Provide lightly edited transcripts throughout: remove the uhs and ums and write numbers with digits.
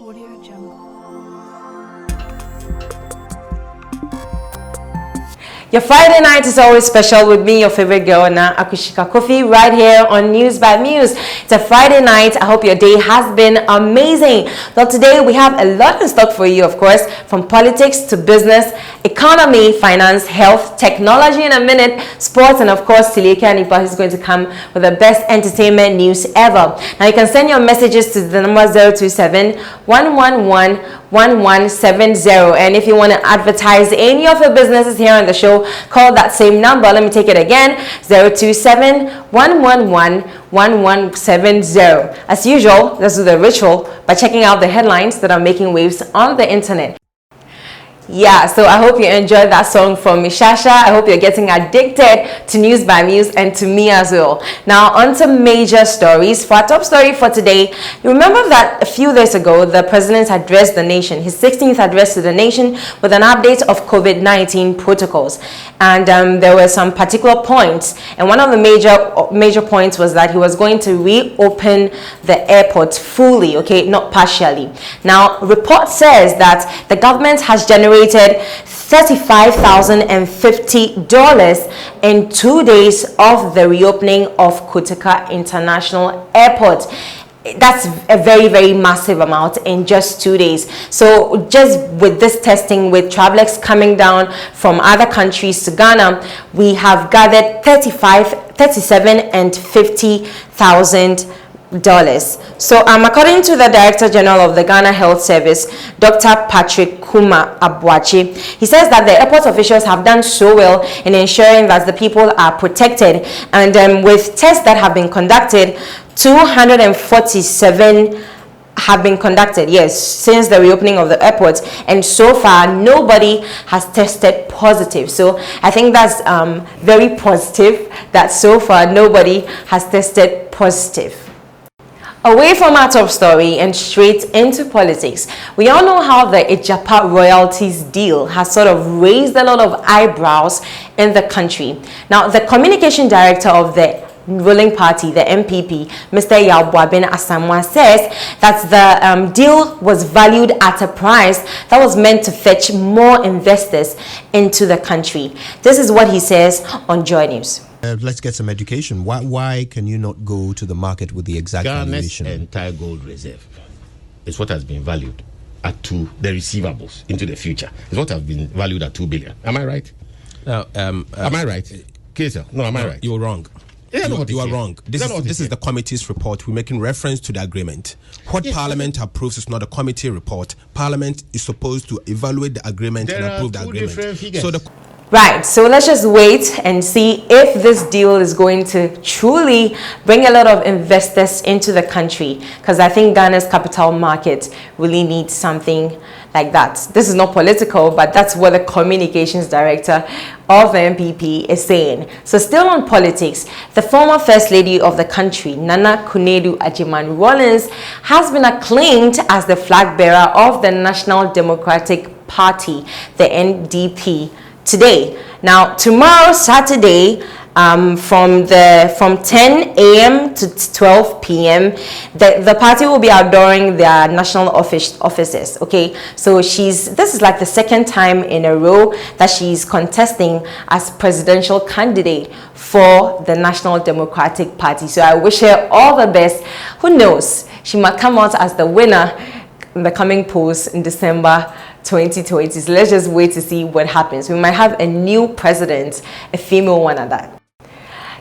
Audio Jungle. Your Friday night is always special with me, your favorite girl, Na Akushika Kofi, right here on News by Muse. It's a Friday night. I hope your day has been amazing. Well, today we have a lot in stock for you, of course, from politics to business, economy, finance, health, technology in a minute, sports, and of course, Silika Nipa is going to come with the best entertainment news ever. Now, you can send your messages to the number 027 111 1170, and if you want to advertise any of your businesses here on the show, call that same number. Let me take it again, 027 111 1170. As usual, let's do the ritual by checking out the headlines that are making waves on the internet. Yeah, so I hope you enjoyed that song from Mishasha. I hope you're getting addicted to News by Muse and to me as well. Now, on to major stories. For our top story for today, you remember that a few days ago, the president addressed the nation, his 16th address to the nation, with an update of COVID-19 protocols. And there were some particular points. And one of the major points was that he was going to reopen the airport fully, okay, not partially. Now, report says that the government has generated $35,050 in 2 days of the reopening of Kotoka International Airport. That's a very, very massive amount in just 2 days. So just with this testing, with travelers coming down from other countries to Ghana, we have gathered $37,050 and $50,000. So according to the Director General of the Ghana Health Service, Dr. Patrick Kuma Abuachi, he says that the airport officials have done so well in ensuring that the people are protected, and with tests that have been conducted, 247 have been conducted, yes, since the reopening of the airport, and so far nobody has tested positive. So I think that's very positive that so far nobody has tested positive. Away from our top story and straight into politics, we all know how the Ijapa royalties deal has sort of raised a lot of eyebrows in the country. Now, the communication director of the ruling party, the MPP, Mr. Yabwabin Asamoah, says that the deal was valued at a price that was meant to fetch more investors into the country. This is what he says on Joy News. Let's get some education. Why can you not go to the market with the exact valuation? Ghana's entire gold reserve is what has been valued at the receivables into the future. Is what has been valued at 2 billion. Am I right? Am I right? Keisha? No, am I right? You're wrong. You are wrong. This is the committee's report. We're making reference to the agreement. What Parliament approves is not a committee report. Parliament is supposed to evaluate the agreement and approve the agreement. Right, so let's just wait and see if this deal is going to truly bring a lot of investors into the country, because I think Ghana's capital market really needs something like that. This is not political, but that's what the communications director of the MPP is saying. So still on politics, the former First Lady of the country, Nana Kunedu Agyemang-Rawlings, has been acclaimed as the flag bearer of the National Democratic Party, the NDP, today. Now, tomorrow, Saturday, from 10 a.m. to 12 p.m., the party will be outdooring their national offices. Okay, so this is like the second time in a row that she's contesting as presidential candidate for the National Democratic Party. So I wish her all the best. Who knows, she might come out as the winner in the coming polls in December 2020. So let's just wait to see what happens. We might have a new president, a female one at that.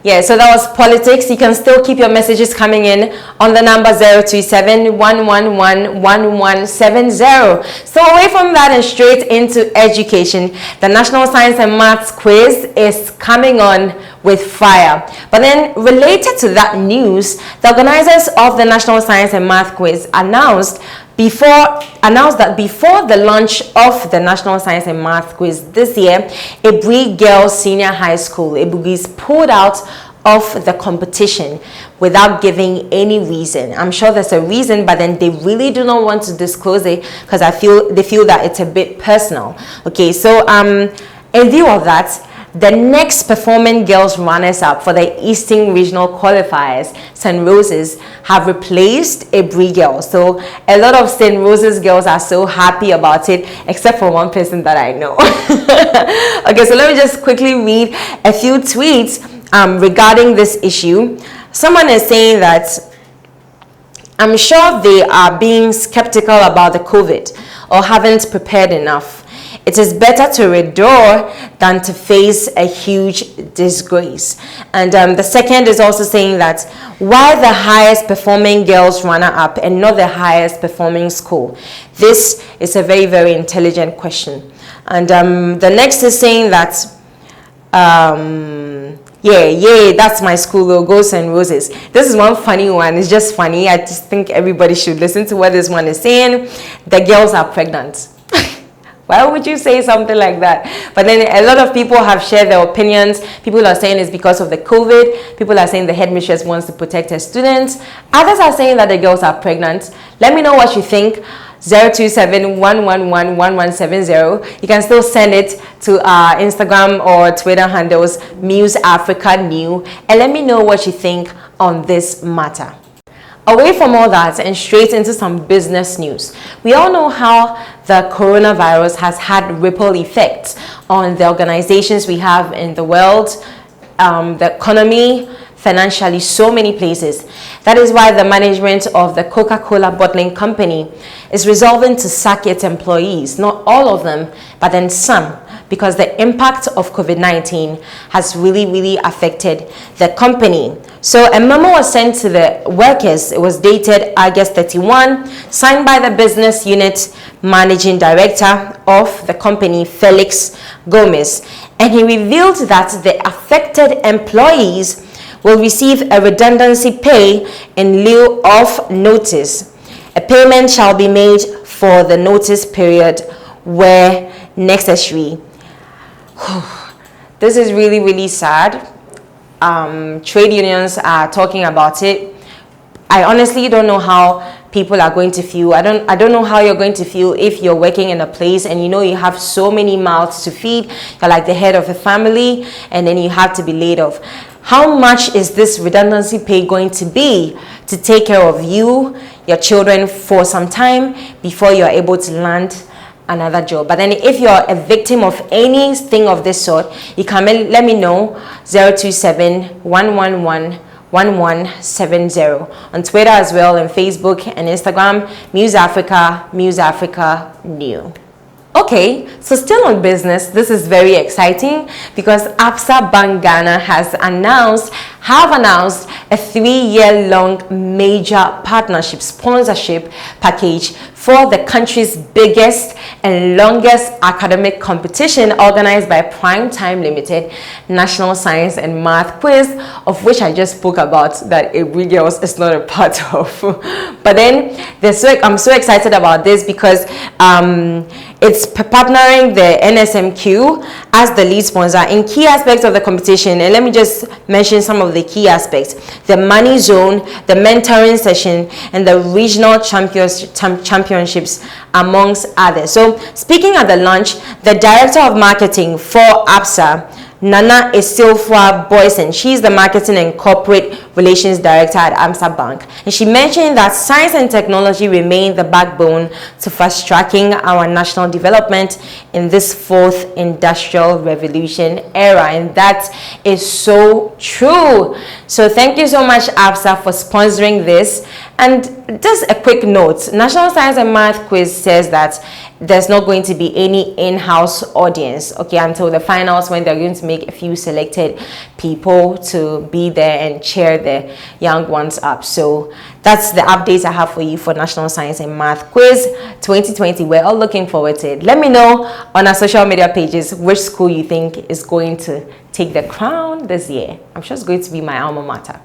Yeah, so that was politics. You can still keep your messages coming in on the number 027 111 1170. So away from that and straight into education, the National Science and Maths quiz is coming on with fire. But then related to that news, the organizers of the National Science and Math quiz announced that before the launch of the National Science and Math quiz this year, Ebui Girls Senior High School, Ebugis, pulled out of the competition without giving any reason. I'm sure there's a reason, but then they really do not want to disclose it because they feel that it's a bit personal. Okay, so in view of that, The next performing girls runners-up for the Eastern Regional Qualifiers, St. Rose's, have replaced a Brie girl. So a lot of St. Rose's girls are so happy about it, except for one person that I know. Okay, so let me just quickly read a few tweets regarding this issue. Someone is saying that I'm sure they are being skeptical about the COVID or haven't prepared enough. It is better to withdraw than to face a huge disgrace. And the second is also saying that why the highest performing girls runner-up and not the highest performing school? This is a very, very intelligent question. And the next is saying that yeah, that's my school logo, St. Rose's. This is one funny one. It's just funny. I just think everybody should listen to what this one is saying. The girls are pregnant. Why would you say something like that? But then a lot of people have shared their opinions. People are saying it's because of the COVID. People are saying the headmistress wants to protect her students. Others are saying that the girls are pregnant. Let me know what you think. 027-111-1170. You can still send it to our Instagram or Twitter handles, Muse Africa New, and let me know what you think on this matter. Away from all that and straight into some business news. We all know how the coronavirus has had ripple effects on the organizations we have in the world, the economy, financially, so many places. That is why the management of the Coca-Cola bottling company is resolving to sack its employees, not all of them, but then some, because the impact of COVID-19 has really affected the company. So a memo was sent to the workers. It was dated August 31, signed by the business unit managing director of the company, Felix Gomez. And he revealed that the affected employees will receive a redundancy pay in lieu of notice. A payment shall be made for the notice period where necessary. This is really sad. Trade unions are talking about it. I honestly don't know how people are going to feel. I don't know how you're going to feel if you're working in a place and you know you have so many mouths to feed. You're like the head of a family and then you have to be laid off. How much is this redundancy pay going to be to take care of you, your children for some time before you're able to land another job? But then if you're a victim of anything of this sort, you can let me know. 027-111-1170 on Twitter as well, and Facebook and Instagram, Muse Africa New. Okay, so still on business, this is very exciting because Absa Bank Ghana have announced a 3-year-long major partnership sponsorship package for the country's biggest and longest academic competition organized by Prime Time Limited National Science and Math Quiz, of which I just spoke about that Ebri Girls is not a part of. But then I'm so excited about this because it's partnering the NSMQ as the lead sponsor in key aspects of the competition. And let me just mention some of the key aspects: the money zone, the mentoring session, and the regional championships, amongst others. So speaking at the launch, the director of marketing for Absa, Nana Esilfwa Boyson, she's the marketing and corporate relations director at Absa Bank, and she mentioned that science and technology remain the backbone to fast-tracking our national development in this fourth industrial revolution era, and that is so true. So thank you so much, Absa, for sponsoring this. And just a quick note, National Science and Math Quiz says that there's not going to be any in-house audience, okay, until the finals, when they're going to make a few selected people to be there and cheer the young ones up. So that's the updates I have for you for National Science and Math Quiz 2020. We're all looking forward to it. Let me know on our social media pages which school you think is going to take the crown this year. I'm sure it's going to be my alma mater.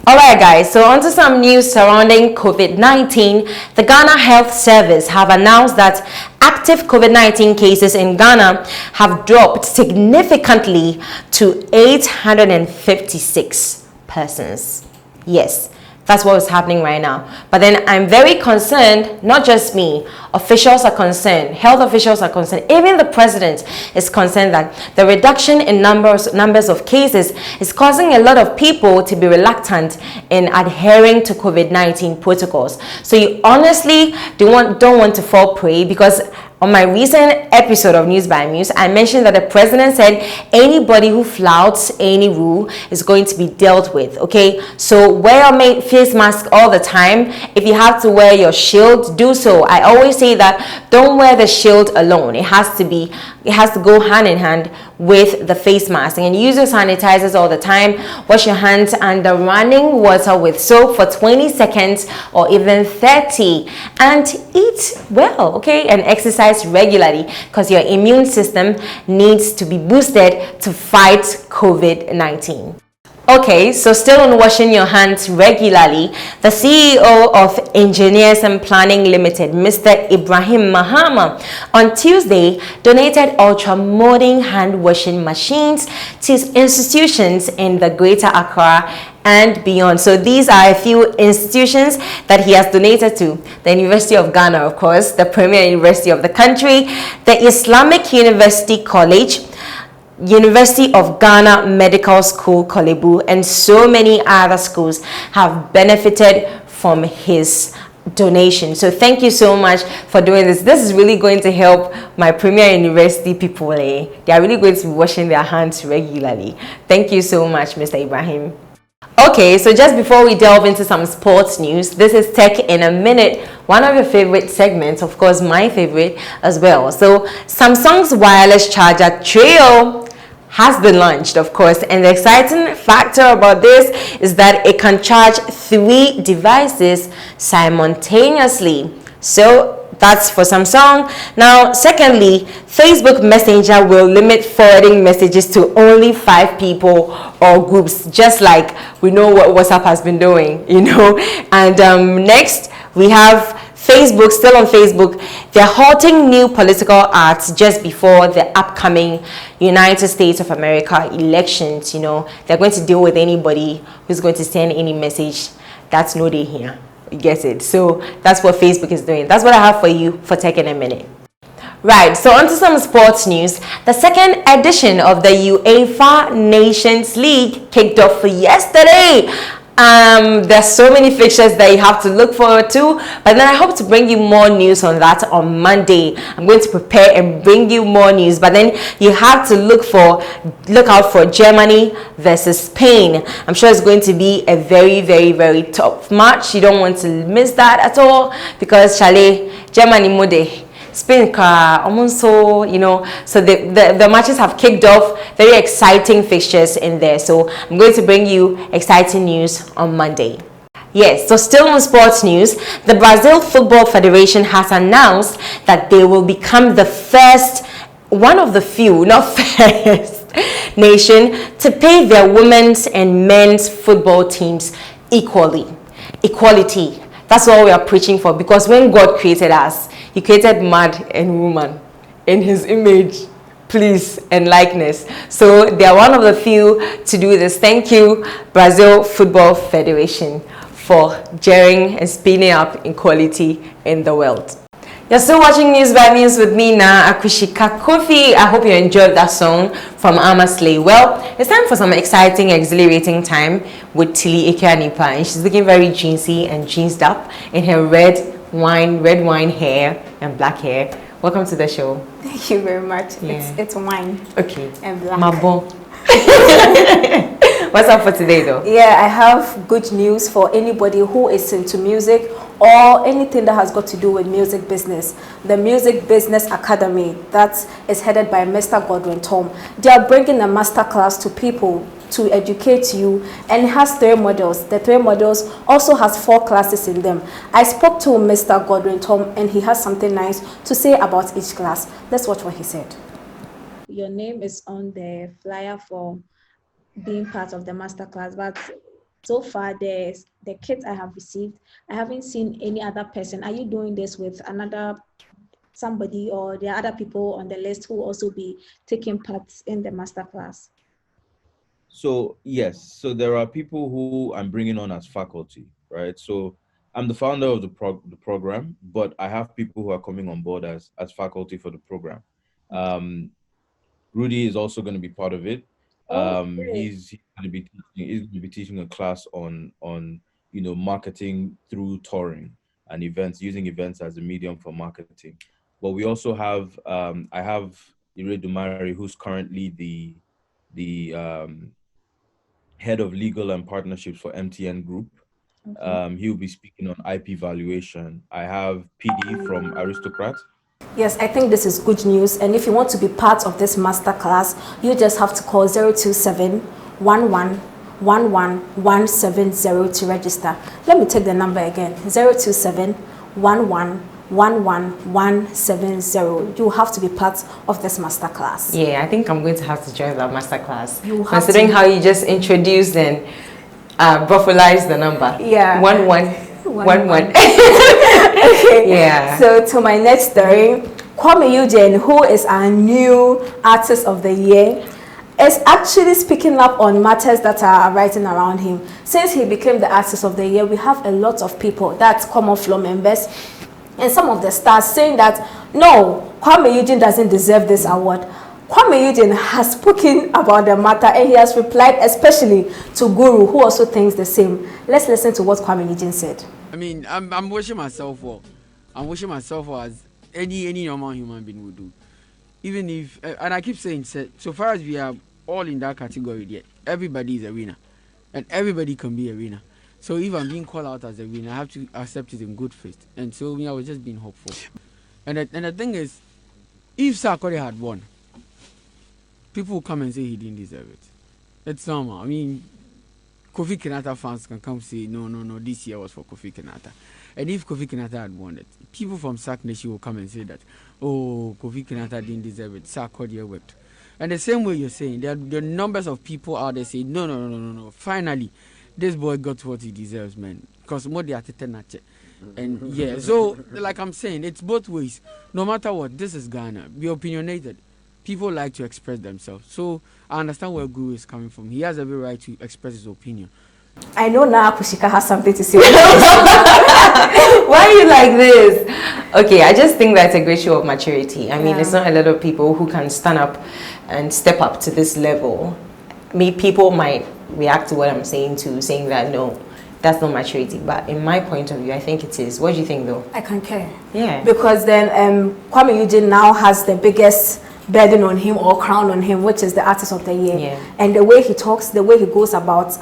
Alright guys, so on to some news surrounding COVID-19. The Ghana Health Service have announced that active COVID-19 cases in Ghana have dropped significantly to 856 persons. Yes, That's what is happening right now. But then I'm very concerned, not just me, officials are concerned, health officials are concerned, even the president is concerned that the reduction in numbers of cases is causing a lot of people to be reluctant in adhering to COVID-19 protocols. So you honestly don't want to fall prey, because on my recent episode of News by Muse, I mentioned that the president said anybody who flouts any rule is going to be dealt with, okay? So wear your face mask all the time. If you have to wear your shield, do so. I always say that don't wear the shield alone. It has to go hand in hand with the face mask. And use your sanitizers all the time. Wash your hands under running water with soap for 20 seconds or even 30. And eat well, okay? And exercise regularly, because your immune system needs to be boosted to fight COVID-19. Okay, so still on washing your hands regularly, the CEO of Engineers and Planning Limited, Mr. Ibrahim Mahama, on Tuesday donated ultra-modern hand washing machines to institutions in the Greater Accra and beyond. So these are a few institutions that he has donated to: the University of Ghana, of course, the premier university of the country, the Islamic University College, University of Ghana Medical School, Kolebu, and so many other schools have benefited from his donation. So thank you so much for doing this. This is really going to help my premier university people. They are really going to be washing their hands regularly. Thank you so much, Mr. Ibrahim. Okay, so just before we delve into some sports news, this is Tech in a Minute, one of your favorite segments, of course my favorite as well. So Samsung's wireless charger Trio has been launched, of course, and the exciting factor about this is that it can charge 3 devices simultaneously. So that's for Samsung. Now, secondly, Facebook Messenger will limit forwarding messages to only 5 people or groups, just like we know what WhatsApp has been doing, you know. And next, we have Facebook, still on Facebook, they're halting new political ads just before the upcoming United States of America elections. You know, they're going to deal with anybody who's going to send any message that's no day here. You get it? So that's what Facebook is doing. That's what I have for you for Tech in a Minute. Right, so on to some sports news. The second edition of the UEFA Nations League kicked off yesterday. There's so many fixtures that you have to look forward to, but then I hope to bring you more news on that on Monday. I'm going to prepare and bring you more news, but then you have to look out for Germany versus Spain. I'm sure it's going to be a very, very, very tough match. You don't want to miss that at all, because Germany mode, Spain also, you know, so the matches have kicked off. Very exciting fixtures in there, so I'm going to bring you exciting news on Monday. Yes, so still on sports news, the Brazil Football Federation has announced that they will become the first, one of the few, not first, nation to pay their women's and men's football teams equally. Equality. That's what we are preaching for, because when God created us, He created man and woman in His image, please, and likeness. So they are one of the few to do this. Thank you, Brazil Football Federation, for jeering and speeding up equality in the world. You're still watching News by Muse with me now, Akushika Kofi. I hope you enjoyed that song from Ama Slay. Well, it's time for some exciting, exhilarating time with Tilly Ekianipa, and she's looking very jeansy and jeansed up in her red wine hair and black hair. Welcome to the show. Thank you very much. Yeah. It's wine. Okay. And black. Mabo. What's up for today, though? Yeah, I have good news for anybody who is into music or anything that has got to do with music business. The Music Business Academy, that is headed by Mr. Godwin Tom. They are bringing a master class to people to educate you, and it has 3 modules. The 3 modules also has 4 classes in them. I spoke to Mr. Godwin Tom, and he has something nice to say about each class. Let's watch what he said. Your name is on the flyer for being part of the master class, but so far the kits I have received, I haven't seen any other person. Are you doing this with somebody, or there are other people on the list who also be taking part in the master class? So yes, so there are people who I'm bringing on as faculty, right? So I'm the founder of the program, but I have people who are coming on board as faculty for the program. Rudy is also going to be part of it. He's going to be teaching a class on marketing through touring and events, using events as a medium for marketing. But we also have I have Ire Dumari, who's currently the head of legal and partnerships for MTN Group. He'll be speaking on IP valuation. I have PD from Aristocrat. Yes, I think this is good news. And if you want to be part of this masterclass, you just have to call 027 11 11170 to register. Let me take the number again. 027 11 11170. You have to be part of this masterclass. Yeah, I think I'm going to have to join that masterclass. Considering how you just introduced and brothelize the number. Yeah. 1111. Okay. Yeah. So to my next story, Kuami Eugene, who is our new artist of the year, is actually speaking up on matters that are writing around him. Since he became the artist of the year, we have a lot of people, that's common floor members, and some of the stars saying that no, Kuami Eugene doesn't deserve this award. Kuami Eugene has spoken about the matter, and he has replied especially to Guru, who also thinks the same. Let's listen to what Kuami Eugene said. I mean, I'm wishing myself for as any normal human being would do. Even if, and I keep saying, so far as we are all in that category, yet everybody is a winner, and everybody can be a winner. So if I'm being called out as a winner, I have to accept it in good faith. And so I was just being hopeful. And the thing is, if Sarkodie had won, people will come and say he didn't deserve it. It's normal. I mean, Kofi Kenyatta fans can come say, no, this year was for Kofi Kenyatta. And if Kofi Kenyatta had won it, people from Sac Nation will come and say that, oh, Kofi Kenyatta didn't deserve it, Sarkodie whipped. And the same way you're saying, there are numbers of people out there saying, no, finally, this boy got what he deserves, man. Because more they and yeah, so like I'm saying, it's both ways. No matter what, this is Ghana. Be opinionated. People like to express themselves. So I understand where Guru is coming from. He has every right to express his opinion. I know now Kushika has something to say. Why are you like this? Okay, I just think that's a great show of maturity. I mean, it's not a lot of people who can stand up and step up to this level. People might react to what I'm saying saying that no, that's not maturity. But in my point of view, I think it is. What do you think, though? I concur. Yeah. Because then Kuami Eugene now has the biggest burden on him or crown on him, which is the artist of the year. Yeah. And the way he talks, the way he goes about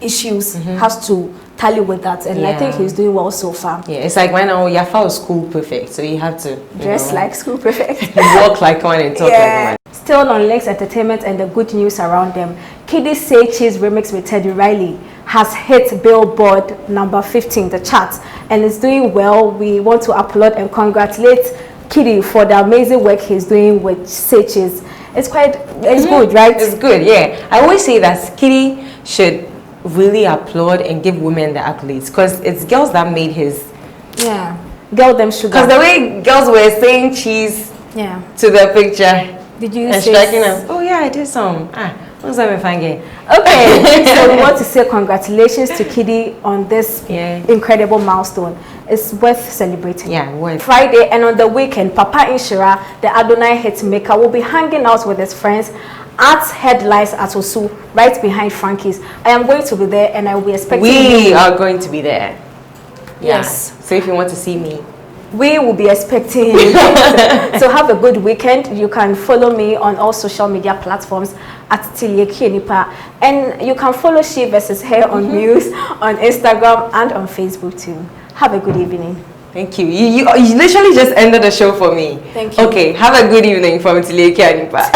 issues has to tally with that. And I think he's doing well so far. Yeah, it's like when Yafa was school prefect, so you have to dress like school prefect. walk like one and talk like one. Still on Links Entertainment and the good news around them, Kiddy Say Cheese remix with Teddy Riley has hit Billboard number 15, the chart, and it's doing well. We want to applaud and congratulate Kiddy for the amazing work he's doing with Say Cheese. It's good, right? It's good, yeah. I always say that Kiddy should really applaud and give women the accolades, because it's girls that made his girl them sugar. Because the way girls were saying cheese to the picture, did you and striking us? Oh yeah, I did some. What's that fine game? Okay, so we want to say congratulations to Kiddy on this incredible milestone. It's worth celebrating. Yeah, worth. Friday and on the weekend, Papa Inshira, the Adonai hit maker, will be hanging out with his friends at Headlights at Osu, right behind Frankie's. I am going to be there, and I will be expecting We are going to be there. Yes. So if you want to see me, we will be expecting him. So have a good weekend. You can follow me on all social media platforms at Tilieki Enipa, and you can follow She vs. Hair on Muse, on Instagram, and on Facebook too. Have a good evening. Thank you. You literally just ended the show for me. Thank you. Okay, have a good evening from Tilieki Enipa.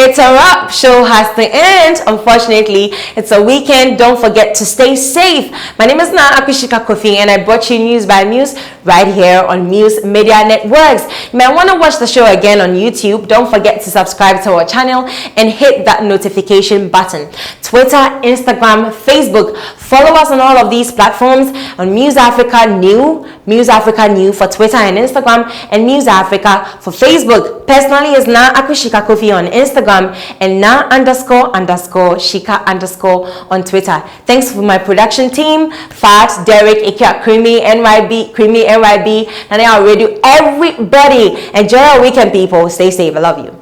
It's a wrap. Show has to end. Unfortunately, it's a weekend. Don't forget to stay safe. My name is Na Akushika Kofi, and I brought you news by Muse right here on Muse Media Networks. You might want to watch the show again on YouTube. Don't forget to subscribe to our channel and hit that notification button. Twitter, Instagram, Facebook. Follow us on all of these platforms on Muse Africa New for Twitter and Instagram, and Muse Africa for Facebook. Personally, it's Na Akushika Kofi on Instagram Instagram, and na___shika_ on Twitter. Thanks for my production team, Fat, Derek, Ikia, Creamy NYB, and I already everybody. Enjoy our weekend, people. Stay safe. I love you.